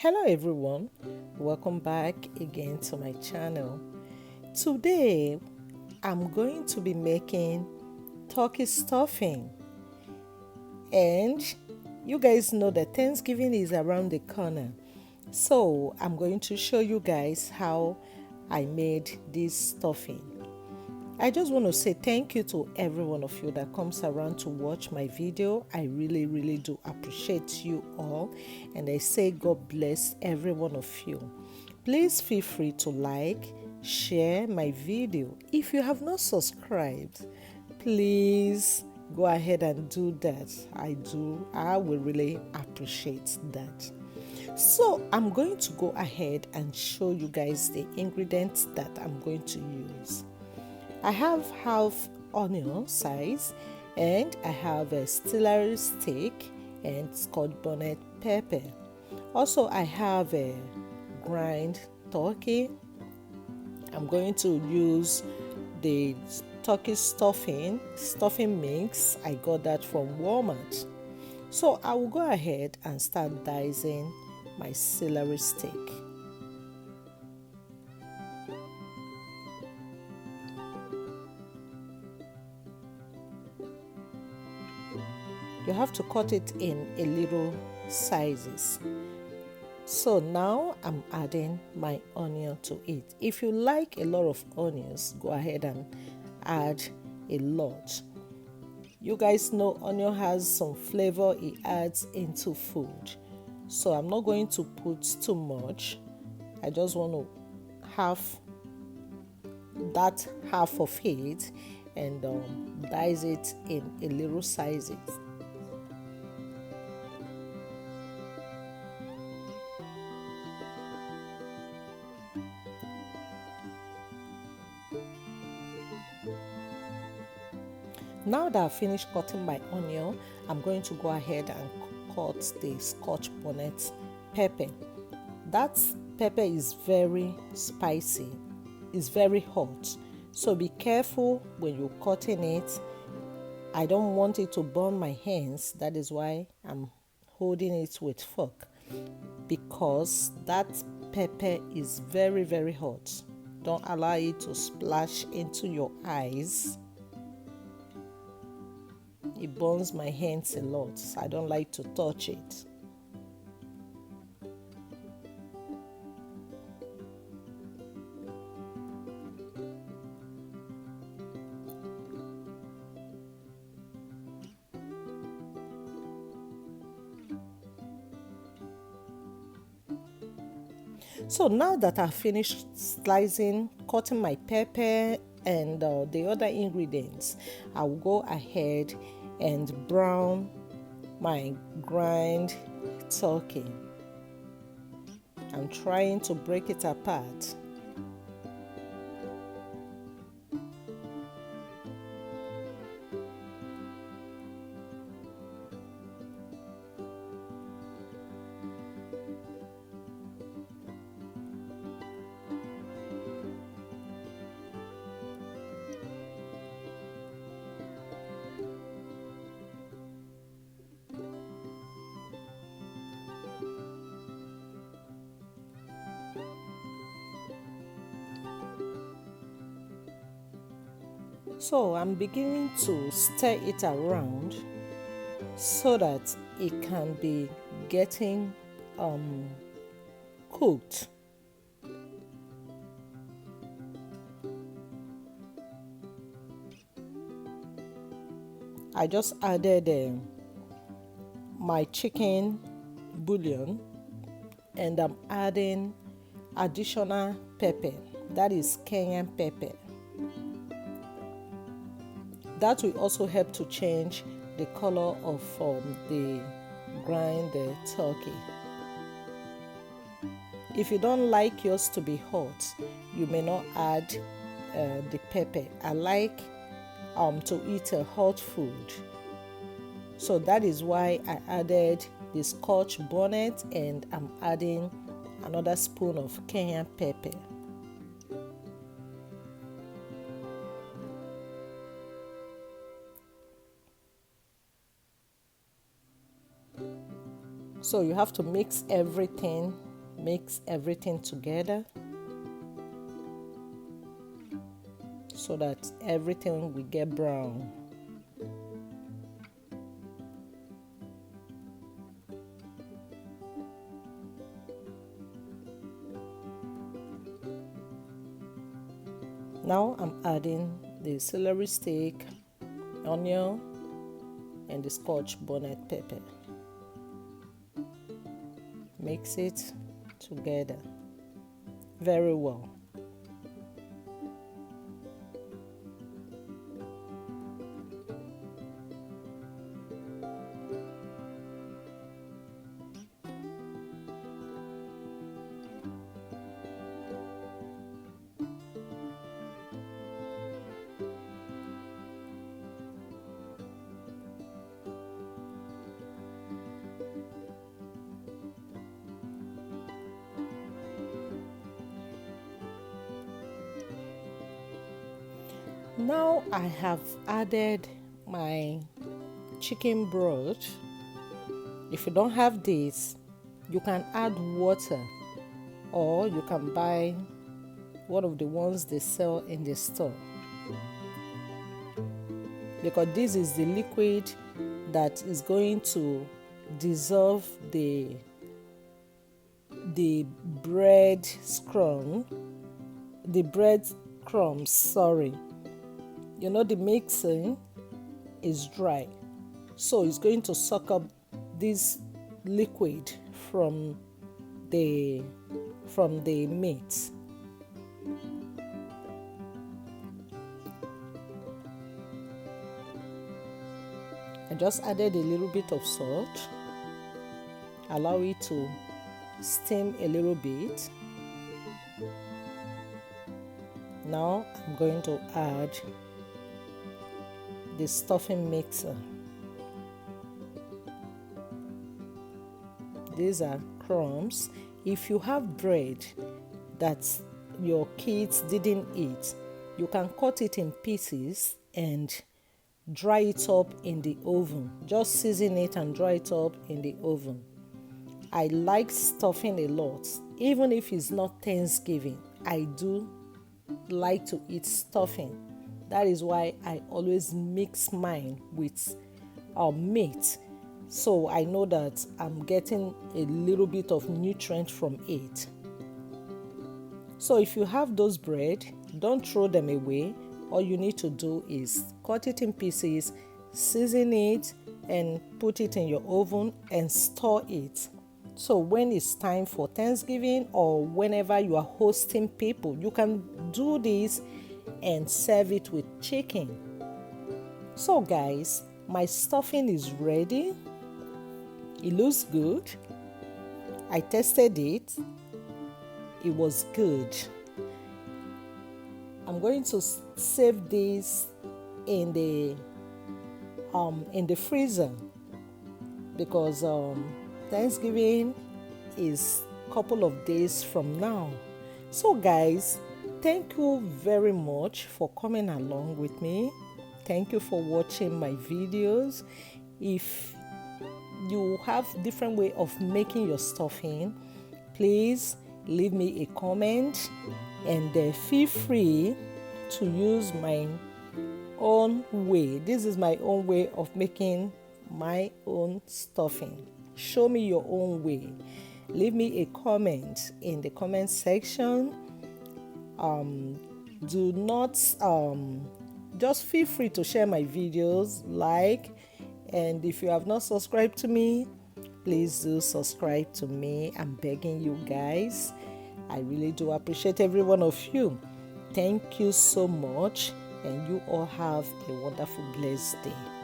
Hello everyone, welcome back again to my channel. Today I'm going to be making turkey stuffing, and you guys know that Thanksgiving is around the corner, so I'm going to show you guys how I made this stuffing. I just want to say thank you to every one of you that comes around to watch my video. I really do appreciate you all, and I say God bless every one of you. Please feel free to like, share my video. If you have not subscribed, please go ahead and do that. I will really appreciate that. So I'm going to go ahead and show you guys the ingredients that I'm going to use. I have half onion size, and I have a celery stick and Scotch bonnet pepper. Also, I have a grind turkey. I'm going to use the turkey stuffing mix. I got that from Walmart. So I will go ahead and start dicing my celery stick. You have to cut it in a little sizes. So now I'm adding my onion to it. If you like a lot of onions, go ahead and add a lot. You guys know onion has some flavor it adds into food. So I'm not going to put too much. I just want to have that half of it and dice it in a little sizes. Now that I've finished cutting my onion, I'm going to go ahead and cut the Scotch bonnet pepper. That pepper is very spicy, it's very hot, so be careful when you're cutting it. I don't want it to burn my hands, that is why I'm holding it with fork, because that pepper is very hot. Don't allow it to splash into your eyes. It burns my hands a lot, so I don't like to touch it. So now that I've finished cutting my pepper and the other ingredients, I will go ahead and brown my grind turkey. I'm trying to break it apart. So I'm beginning to stir it around so that it can be getting cooked. I just added my chicken bouillon, and I'm adding additional pepper, that is cayenne pepper. That will also help to change the color of the grind turkey. If you don't like yours to be hot, you may not add the pepper. I like to eat a hot food, so that is why I added the Scotch bonnet, and I'm adding another spoon of cayenne pepper. So you have to mix everything Mix everything together so that everything will get brown. Now I'm adding the celery stick, onion, and the Scotch bonnet pepper. Mix it together very well. Now I have added my chicken broth. If you don't have this, you can add water, or you can buy one of the ones they sell in the store, because this is the liquid that is going to dissolve the bread crumbs, sorry. You know, the mixing is dry, so it's going to suck up this liquid from the meat. I just added a little bit of salt. Allow it to steam a little bit. Now I'm going to add the stuffing mixer. These are crumbs. If you have bread that your kids didn't eat, you can cut it in pieces and dry it up in the oven. Just season it and dry it up in the oven. I like stuffing a lot. Even if it's not Thanksgiving, I do like to eat stuffing. That is why I always mix mine with meat, so I know that I'm getting a little bit of nutrient from it. So if you have those bread, don't throw them away. All you need to do is cut it in pieces, season it, and put it in your oven and store it. So when it's time for Thanksgiving or whenever you are hosting people, you can do this and serve it with chicken. So guys, my stuffing is ready. It looks good. I tested it. It was good. I'm going to save this in the freezer, because Thanksgiving is a couple of days from now. So guys, thank you very much for coming along with me. Thank you for watching my videos. If you have different way of making your stuffing, please leave me a comment, and feel free to use my own way. This is my own way of making my own stuffing. Show me your own way. Leave me a comment in the comment section. Do not just feel free to share my videos, like, and if you have not subscribed to me, please do subscribe to me. I'm begging you guys. I really do appreciate every one of you. Thank you so much, and you all have a wonderful, blessed day.